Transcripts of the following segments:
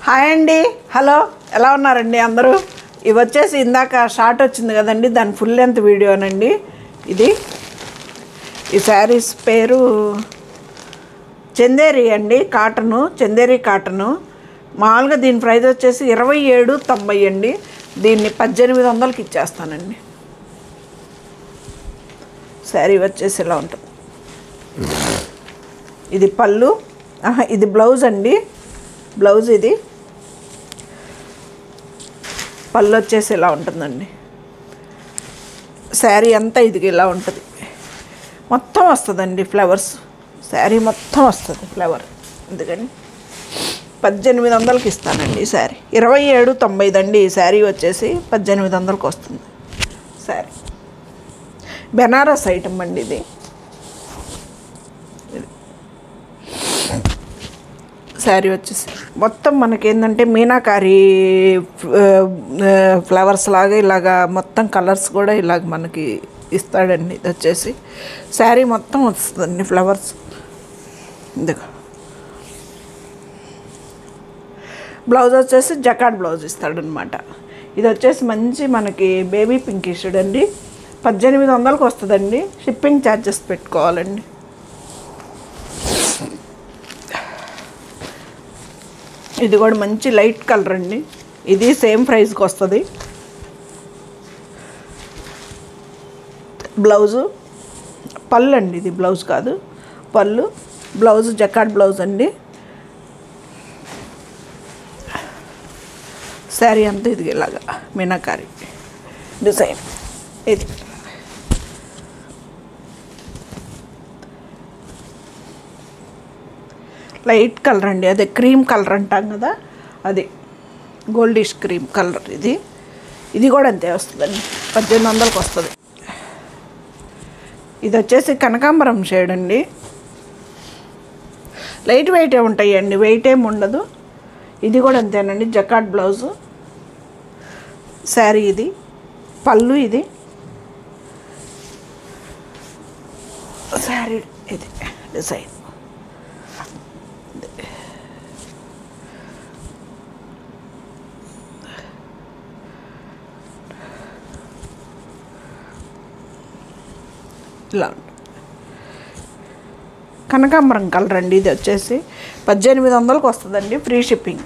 Hi అండి, hello, ఎలా ఉన్నారండి అందరూ? ఇవి వచ్చేసి ఇందాక షార్ట్ వచ్చింది కదండి, దాని ఫుల్ లెంత్ వీడియోనండి. ఈ శారీస్ పేరు చందేరి అండి, కాటను, చందేరి కాటను. మామూలుగా దీని ప్రైస్ వచ్చేసి 27.90 అండి. దీన్ని 1800కి ఇచ్చేస్తానండి. శారీ వచ్చేసి ఇలా ఉంటుంది. ఇది పళ్ళు, ఇది బ్లౌజ్ అండి. బ్లౌజ్ ఇది, పళ్ళు వచ్చేసి ఇలా ఉంటుందండి. శారీ అంతా ఇది ఇలా ఉంటుంది, మొత్తం వస్తుందండి ఫ్లవర్స్. శారీ మొత్తం వస్తుంది ఫ్లవర్. అందుకని 1800కి ఇస్తానండి ఈ శారీ. 27.90 అండి. ఈ శారీ వచ్చేసి 1800కి వస్తుంది శారీ. బెనారస్ ఐటమ్ అండి ఇది. శారీ వచ్చేసి మొత్తం మనకేంటంటే మీనాకారి ఫ్లవర్స్ లాగా ఇలాగా మొత్తం కలర్స్ కూడా ఇలాగ మనకి ఇస్తాడండి. ఇది వచ్చేసి శారీ మొత్తం వస్తుందండి ఫ్లవర్స్. ఇందుకు బ్లౌజ్ వచ్చేసి జకాట్ బ్లౌజ్ ఇస్తాడనమాట. ఇది వచ్చేసి మంచి మనకి బేబీ పింక్ ఇస్తాడండి. 1800కి వస్తుందండి. షిప్పింగ్ ఛార్జెస్ పెట్టుకోవాలండి. ఇది కూడా మంచి లైట్ కలర్ అండి. ఇది సేమ్ ప్రైస్కి వస్తుంది. బ్లౌజు పళ్ళు అండి, ఇది బ్లౌజ్ కాదు, పళ్ళు. బ్లౌజ్ జకాట్ బ్లౌజ్ అండి. శారీ అంతా ఇది ఇలాగా మీనాకారి డిజైన్. ఇది లైట్ కలర్ అండి, అదే క్రీమ్ కలర్ అంటాం కదా, అది గోల్డిష్ క్రీమ్ కలర్. ఇది కూడా అంతే వస్తుందండి, 1800కి వస్తుంది. ఇది వచ్చేసి కనకాంబరం షేడ్ అండి. లైట్ వెయిటే ఉంటాయండి, వెయిట్ ఏమి ఉండదు. ఇది కూడా అంతేనండి, జకాట్ బ్లౌజు. శారీ ఇది, పళ్ళు ఇది, శారీ ఇది డిజైన్. ఇలా కనకాంబరం కలర్ అండి. ఇది వచ్చేసి 1800కి వస్తుందండి, ఫ్రీ షిప్పింగ్.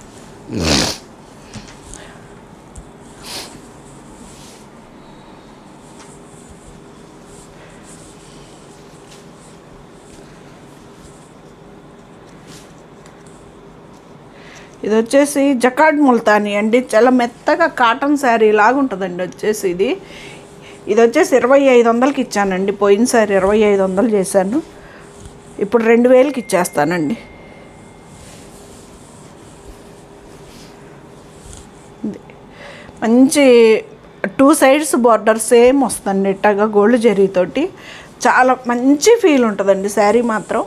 ఇది వచ్చేసి జకాట్ ముల్తానీ అండి. చాలా మెత్తగా కాటన్ శారీ లాగా ఉంటుందండి. వచ్చేసి ఇది వచ్చేసి 2500కి ఇచ్చానండి. పోయినసారి 2500 చేశాను, ఇప్పుడు 2000కి ఇచ్చేస్తానండి. మంచి 2 సైడ్స్ బార్డర్ సేమ్ వస్తుందండి, ఇట్టగా గోల్డ్ జరీతోటి. చాలా మంచి ఫీల్ ఉంటుందండి శారీ మాత్రం.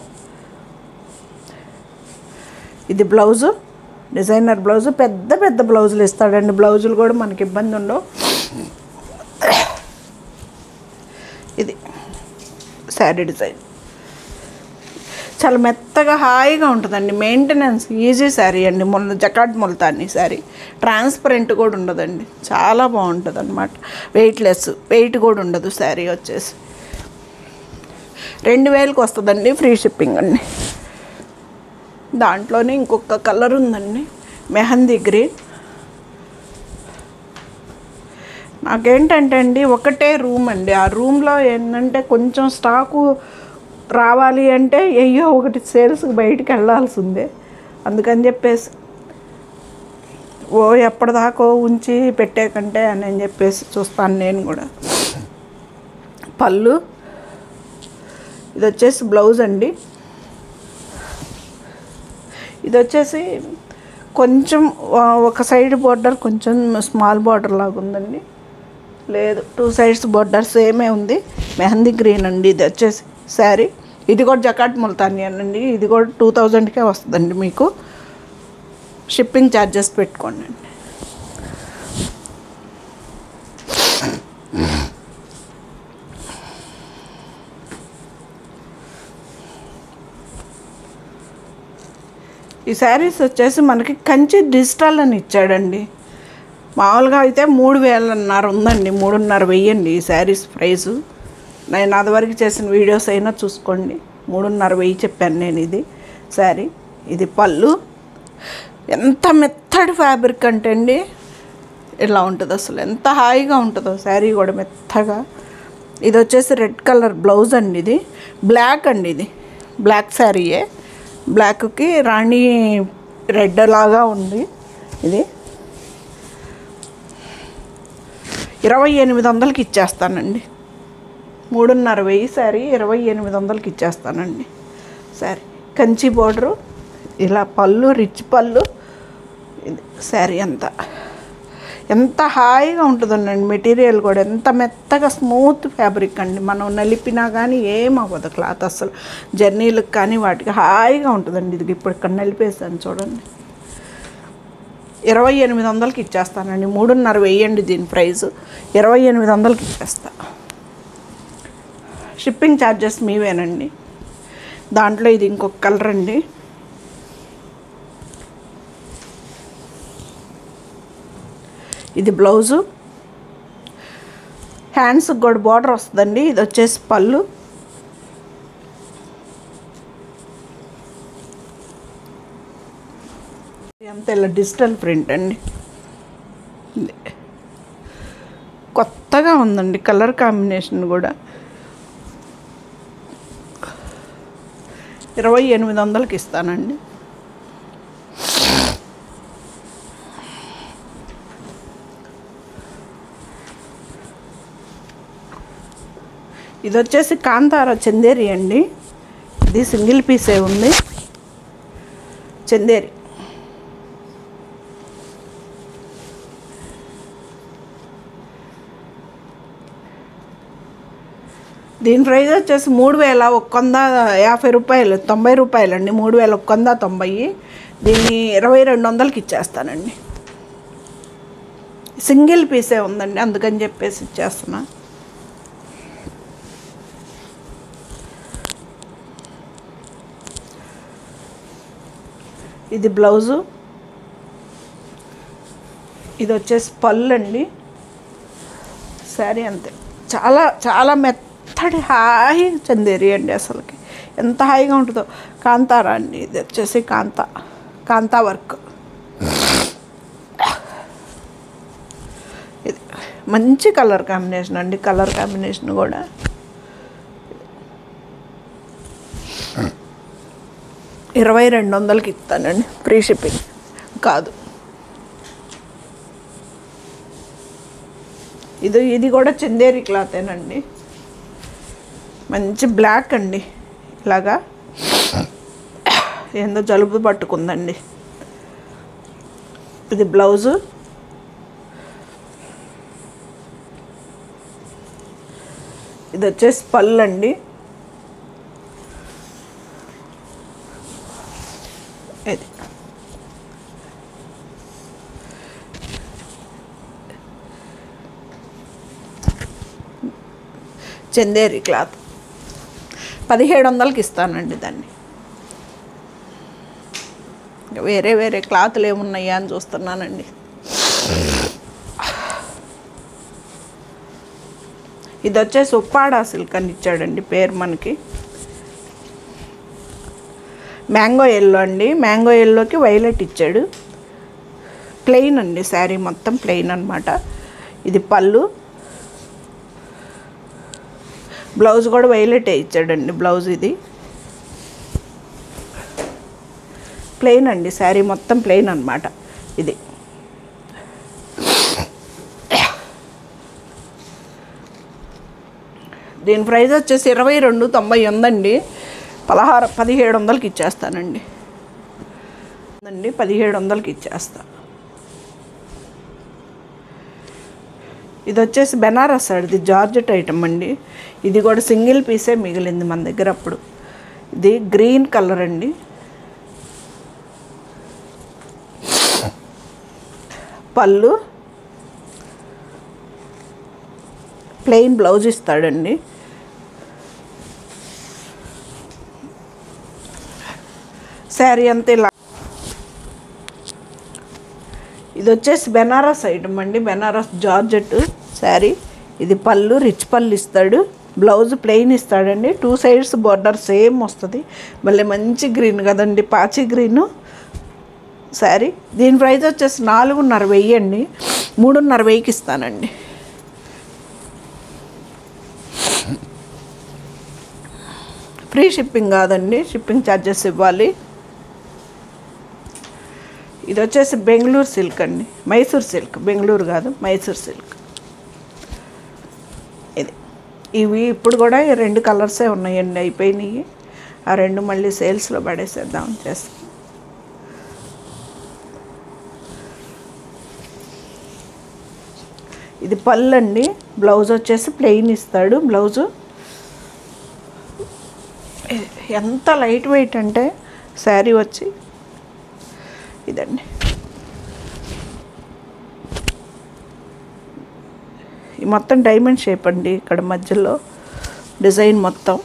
ఇది బ్లౌజు, డిజైనర్ బ్లౌజు. పెద్ద పెద్ద బ్లౌజులు ఇస్తాడండి. బ్లౌజులు కూడా మనకి ఇబ్బంది ఉండవు. ఇది శారీ డిజైన్ చాలా మెత్తగా హాయిగా ఉంటుందండి. మెయింటెనెన్స్ ఈజీ శారీ అండి. జకాట్ ముల్తానీ శారీ. ట్రాన్స్పరెంట్ కూడా ఉండదండి, చాలా బాగుంటుంది అన్నమాట. వెయిట్లెస్, వెయిట్ కూడా ఉండదు. శారీ వచ్చేసి 2000కి వస్తుందండి, ఫ్రీ షిప్పింగ్ అండి. దాంట్లోనే ఇంకొక కలర్ ఉందండి, మెహందీ గ్రీన్. నాకేంటంటే అండి ఒకటే రూమ్ అండి. ఆ రూమ్లో ఏంటంటే కొంచెం స్టాకు రావాలి అంటే ఒకటి సేల్స్కి బయటికి వెళ్ళాల్సిందే. అందుకని చెప్పేసి ఎప్పటిదాకో ఉంచి పెట్టే కంటే అని చెప్పేసి చూస్తాను నేను కూడా. పళ్ళు, ఇది వచ్చేసి బ్లౌజ్ అండి. ఇది వచ్చేసి కొంచెం ఒక సైడ్ బార్డర్ కొంచెం స్మాల్ బార్డర్ లాగా ఉందండి. లేదు, 2 సైడ్స్ బార్డర్ సేమే ఉంది. మెహందీ గ్రీన్ అండి. ఇది వచ్చేసి శారీ. ఇది కూడా జకాట్ ముల్తానీ అండి. ఇది కూడా 2000కే వస్తుందండి. మీకు షిప్పింగ్ ఛార్జెస్ పెట్టుకోండి. ఈ శారీస్ వచ్చేసి మనకి కంచి డిజిటల్ అని ఇచ్చాడండి. మామూలుగా అయితే 3,500 ఉందండి, 3,500 అండి ఈ శారీస్ ప్రైజు. నేను అదివరకు చేసిన వీడియోస్ అయినా చూసుకోండి, 3,500 చెప్పాను నేను. ఇది శారీ, ఇది పళ్ళు. ఎంత మెత్తడి ఫ్యాబ్రిక్ అంటే అండి, ఇలా ఉంటుంది అసలు, ఎంత హాయిగా ఉంటుందో శారీ కూడా మెత్తగా. ఇది వచ్చేసి రెడ్ కలర్ బ్లౌజ్ అండి, ఇది బ్లాక్ అండి, ఇది బ్లాక్ శారీయే, బ్లాక్కి రాణి రెడ్ లాగా ఉంది. ఇది 2800కి ఇచ్చేస్తానండి. 3,500 శారీ 2800కి ఇచ్చేస్తానండి. శారీ కంచి బోర్డరు, ఇలా పళ్ళు, రిచ్ పళ్ళు. ఇది శారీ అంతా ఎంత హాయిగా ఉంటుందండి. మెటీరియల్ కూడా ఎంత మెత్తగా స్మూత్ ఫ్యాబ్రిక్ అండి. మనం నలిపినా కానీ ఏమవ్వదు క్లాత్ అసలు. జర్నీలకు కానీ వాటికి హాయిగా ఉంటుందండి. ఇది ఇప్పుడు ఇక్కడ నలిపేసాను చూడండి. 2800కి ఇచ్చేస్తానండి. 3,500 అండి దీని ప్రైజు. 2800కి ఇచ్చేస్తా. షిప్పింగ్ ఛార్జెస్ మీవేనండి. దాంట్లో ఇది ఇంకొక కలర్ అండి. ఇది బ్లౌజు, హ్యాండ్స్కి కూడా బార్డర్ వస్తుందండి. ఇది వచ్చేసి పళ్ళు. అంత ఇలా డిజిటల్ ప్రింట్ అండి. కొత్తగా ఉందండి కలర్ కాంబినేషన్ కూడా. 2800కి ఇస్తానండి. ఇది వచ్చేసి కాంతార చందేరి అండి. ఇది సింగిల్ పీసే ఉంది, చందేరి. దీని ప్రైస్ వచ్చేసి 3,150 రూపాయలు, 90 రూపాయలండి. 3,190. దీన్ని 2,200కి ఇచ్చేస్తానండి. సింగిల్ పీసే ఉందండి, అందుకని చెప్పేసి ఇచ్చేస్తున్నా. ఇది బ్లౌజు, ఇది వచ్చేసి పళ్ళు అండి. శారీ అంతే, చాలా చాలా మెత్తడి హాయి చందేరి అండి. అసలుకి ఎంత హాయిగా ఉంటుందో. కాంతారా అండి, ఇది వచ్చేసి కాంతా వర్క్. ఇది మంచి కలర్ కాంబినేషన్ అండి. కలర్ కాంబినేషన్ కూడా 2,200కి ఇస్తానండి. ఫ్రీ షిప్పింగ్ కాదు. ఇది కూడా చందేరి క్లాతేనండి. మంచి బ్లాక్ అండి. ఇలాగా ఏందో జలుబు పట్టుకుందండి. ఇది బ్లౌజు, ఇది వచ్చేసి పళ్ళు అండి. ఇది చందేరి క్లాత్ 1,700కి ఇస్తానండి దాన్ని. వేరే వేరే క్లాతులు ఏమున్నాయా అని చూస్తున్నానండి. ఇది వచ్చేసి ఉప్పాడా సిల్క్ అని ఇచ్చాడండి పేరు మనకి. మ్యాంగో ఎల్లో అండి. మ్యాంగో ఎల్లోకి వైలెట్ ఇచ్చాడు. ప్లెయిన్ అండి, శారీ మొత్తం ప్లెయిన్ అనమాట. ఇది పళ్ళు, బ్లౌజ్ కూడా వైలెటే ఇచ్చాడండి. బ్లౌజ్ ఇది ప్లెయిన్ అండి, శారీ మొత్తం ప్లెయిన్ అనమాట. ఇది దీని ప్రైస్ వచ్చేసి 22,90 ఉందండి. 1,700కి ఇచ్చేస్తానండి. 1,700కి ఇచ్చేస్తా. ఇది వచ్చేసి బెనారస్ అది జార్జెట్ ఐటమ్ అండి. ఇది కూడా సింగిల్ పీసే మిగిలింది మన దగ్గర అప్పుడు. ఇది గ్రీన్ కలర్ అండి. పళ్ళు, ప్లెయిన్ బ్లౌజ్ ఇస్తాడండి. శారీ అంతా ఇలా ఇది వచ్చేసి బెనారస్ ఐటమ్ అండి, బెనారస్ జార్జెట్ శారీ. ఇది పళ్ళు, రిచ్ పళ్ళు ఇస్తాడు, బ్లౌజ్ ప్లెయిన్ ఇస్తాడండి. 2 సైడ్స్ బార్డర్ సేమ్ వస్తుంది. మళ్ళీ మంచి గ్రీన్ కదండి, పాచి గ్రీను శారీ. దీని ప్రైస్ వచ్చేసి 4,500 అండి, 3,500కి ఇస్తానండి. ఫ్రీ షిప్పింగ్ కాదండి, షిప్పింగ్ ఛార్జెస్ ఇవ్వాలి. ఇది వచ్చేసి బెంగళూరు సిల్క్ అండి, మైసూర్ సిల్క్, బెంగళూరు కాదు మైసూర్ సిల్క్. ఇది ఇవి ఇప్పుడు కూడా 2 కలర్సే ఉన్నాయండి, అయిపోయినాయి. ఆ 2 మళ్ళీ సేల్స్లో పడేసేద్దాం చేస్తాం. ఇది పళ్ళు అండి, బ్లౌజ్ వచ్చేసి ప్లెయిన్ ఇస్తాడు. బ్లౌజు ఎంత లైట్ వెయిట్ అంటే శారీ వచ్చి ఇదండి. ఈ మొత్తం డైమండ్ షేప్ అండి, ఇక్కడ మధ్యలో డిజైన్ మొత్తం.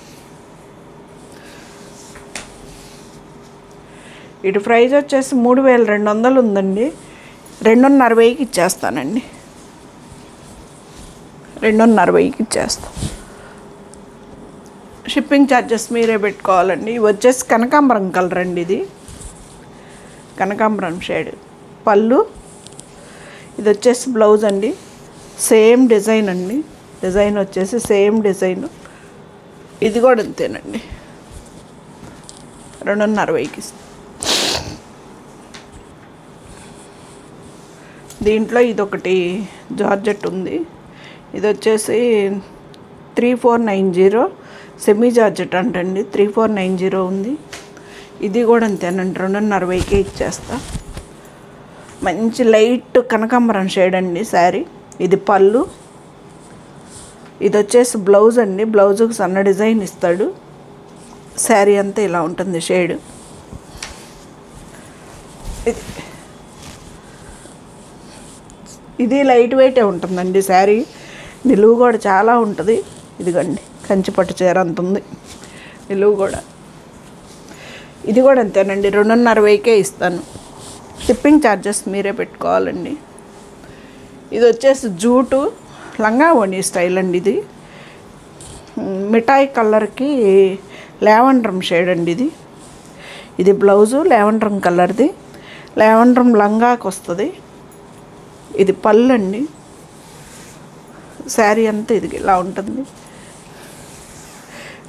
ఇటు ప్రైస్ వచ్చేసి 3,200 ఉందండి, 2,500కి ఇచ్చేస్తానండి. 2,500కి ఇచ్చేస్తాం. షిప్పింగ్ ఛార్జెస్ మీరే పెట్టుకోవాలండి. ఇవి వచ్చేసి కనకాంబరం కలర్ అండి, ఇది కనకాంబరం షేడ్. పళ్ళు, ఇది వచ్చేసి బ్లౌజ్ అండి, సేమ్ డిజైన్ అండి. డిజైన్ వచ్చేసి సేమ్ డిజైన్. ఇది కూడా అంతేనండి, 2,500కి. దీంట్లో ఇదొకటి జార్జెట్ ఉంది, ఇది వచ్చేసి 3490 సెమీ జార్జెట్ అంటండి, 3490 ఉంది. ఇది కూడా అంతేనండి, 2,500కే ఇచ్చేస్తా. మంచి లైట్ కనకాంబరం షేడ్ అండి శారీ. ఇది పళ్ళు, ఇది వచ్చేసి బ్లౌజ్ అండి, బ్లౌజుకి సన్న డిజైన్ ఇస్తాడు. శారీ అంతా ఇలా ఉంటుంది షేడ్. ఇది లైట్ వెయిటే ఉంటుందండి శారీ, నిలువు కూడా చాలా ఉంటుంది. ఇదిగండి కంచిపట్టు చీర అంత ఉంది నిలువు కూడా. ఇది కూడా అంతేనండి, 2,500కే ఇస్తాను. షిప్పింగ్ ఛార్జెస్ మీరే పెట్టుకోవాలండి. ఇది వచ్చేసి జూటు లంగా ఓణి స్టైల్ అండి. ఇది మిఠాయి కలర్కి లావెండర్ షేడ్ అండి. ఇది బ్లౌజు లావెండర్ కలర్ది, లావెండర్ లంగాకి వస్తుంది. ఇది పళ్ళు అండి, శారీ అంతా ఇది ఇలా ఉంటుంది,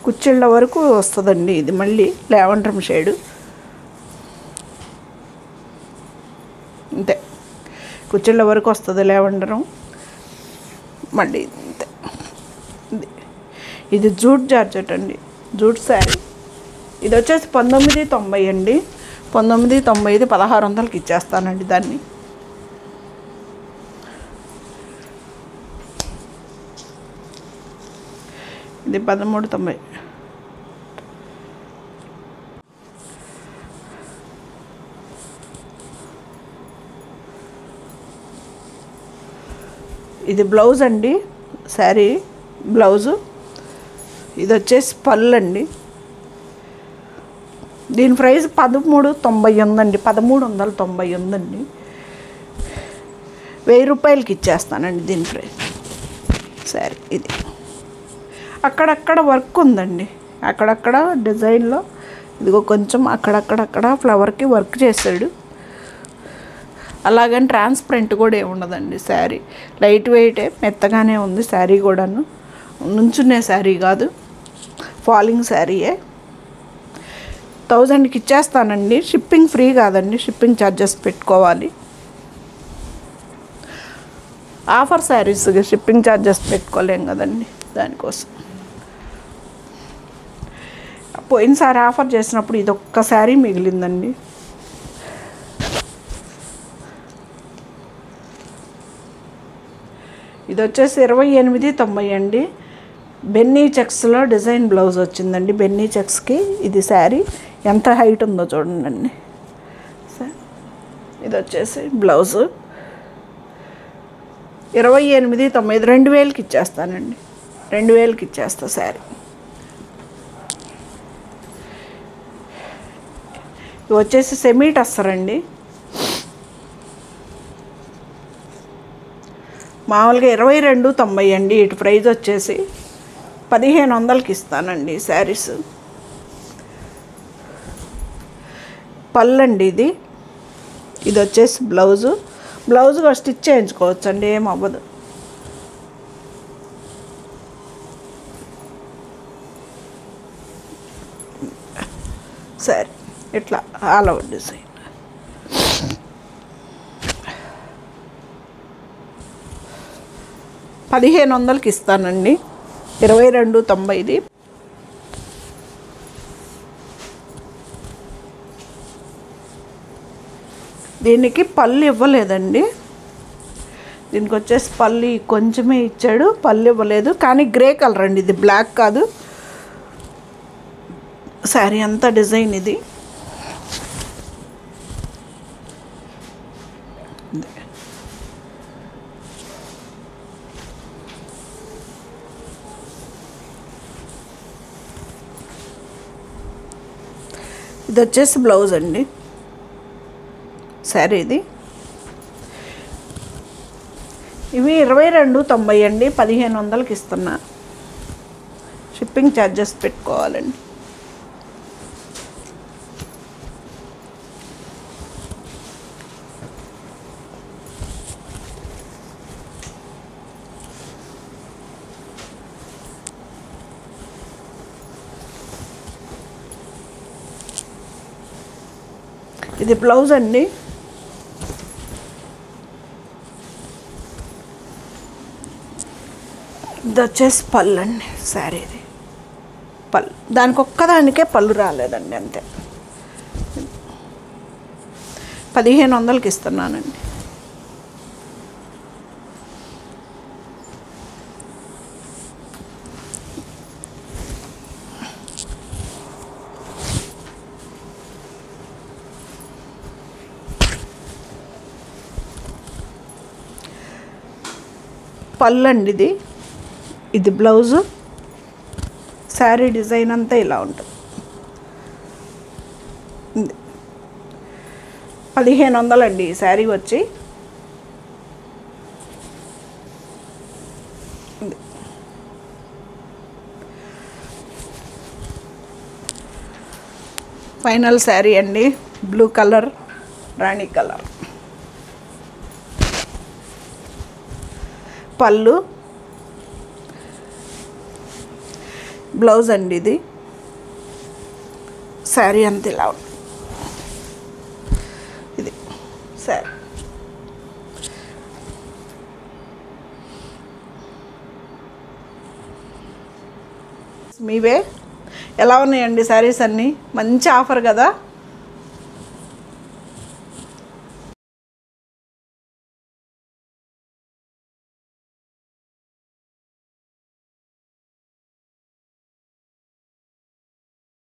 కుచ్చిళ్ళ వరకు వస్తుందండి. ఇది మళ్ళీ లావెండర్ షేడు అంతే, కుచ్చిళ్ళ వరకు వస్తుంది లావెండరు మళ్ళీ అంతే. ఇది జూట్ జార్జెట్ అండి, జూట్ శారీ. ఇది వచ్చేసి 1990 అండి, 1990 ఇది 1,600కి ఇచ్చేస్తానండి దాన్ని. ఇది 1390. ఇది బ్లౌజ్ అండి, శారీ బ్లౌజు. ఇది వచ్చేసి పళ్ళు అండి. దీని ప్రైస్ 1390 ఉందండి, 1390 ఉందండి. 1000 రూపాయలకి ఇచ్చేస్తానండి దీని ప్రైస్. సరే, ఇది అక్కడక్కడ వర్క్ ఉందండి, అక్కడక్కడ డిజైన్లో ఇదిగో కొంచెం అక్కడక్కడక్కడ ఫ్లవర్కి వర్క్ చేశాడు. అలాగని ట్రాన్స్పరెంట్ కూడా ఏమి ఉండదండి శారీ, లైట్ వెయిటే, మెత్తగానే ఉంది శారీ కూడాను. నుంచునే శారీ కాదు, ఫాలింగ్ శారీయే. 1000కి ఇచ్చేస్తానండి. షిప్పింగ్ ఫ్రీ కాదండి, షిప్పింగ్ ఛార్జెస్ పెట్టుకోవాలి. ఆఫర్ శారీస్ షిప్పింగ్ ఛార్జెస్ పెట్టుకోలేం కదండి, దానికోసం. పోయినసారి ఆఫర్ చేసినప్పుడు ఇది ఒక్క శారీ మిగిలిందండి. ఇది వచ్చేసి 2890 అండి. బెన్నీ చెక్స్లో డిజైన్ బ్లౌజ్ వచ్చిందండి. బెన్నీ చెక్స్కి ఇది శారీ ఎంత హైట్ ఉందో చూడండి. ఇది వచ్చేసి బ్లౌజు 2890, 2000కి ఇచ్చేస్తానండి. 2000కి ఇచ్చేస్తా శారీ. ఇవి వచ్చేసి సెమీ టస్సర్ అండి. మామూలుగా 22.90 అండి. ఇటు ప్రైస్ వచ్చేసి 1500కి ఇస్తానండి శారీస్. పళ్ళండి ఇది వచ్చేసి బ్లౌజు కూడా స్టిచ్ చేయించుకోవచ్చు అండి, ఏం అవ్వదు. సరే ఇట్లా ఆల్ ఓవర్ డిజైన్. $1500కి ఇస్తానండి. 22.90. దీనికి పళ్ళు ఇవ్వలేదండి. దీనికి వచ్చేసి పళ్ళు కొంచెమే ఇచ్చాడు, పళ్ళు ఇవ్వలేదు. కానీ గ్రే కలర్ అండి, ఇది బ్లాక్ కాదు. శారీ అంతా డిజైన్ ఇది. ఇది వచ్చేసి బ్లౌజ్ అండి. శారీ ఇది. ఇవి 22.90 అండి. 1500కి ఇస్తున్నా. షిప్పింగ్ ఛార్జెస్ పెట్టుకోవాలండి. ఇది బ్లౌజ్ అండి. ఇది వచ్చేసి పళ్ళు అండి. శారీది పళ్ళు, దానికి ఒక్కదానికే పళ్ళు రాలేదండి, అంతే. 1500కి ఇస్తున్నానండి. పళ్ళు అండి ఇది బ్లౌజు. శారీ డిజైన్ అంతా ఇలా ఉంటుంది. 1500 అండి ఈ శారీ వచ్చి. ఫైనల్ శారీ అండి, బ్లూ కలర్, రాణి కలర్. పళ్ళు, బ్లౌజ్ అండి ఇది. శారీ అంత ఇలా ఉంది. ఇది శారీ. మీవే ఎలా ఉన్నాయండి శారీస్ అన్నీ? మంచి ఆఫర్ కదా.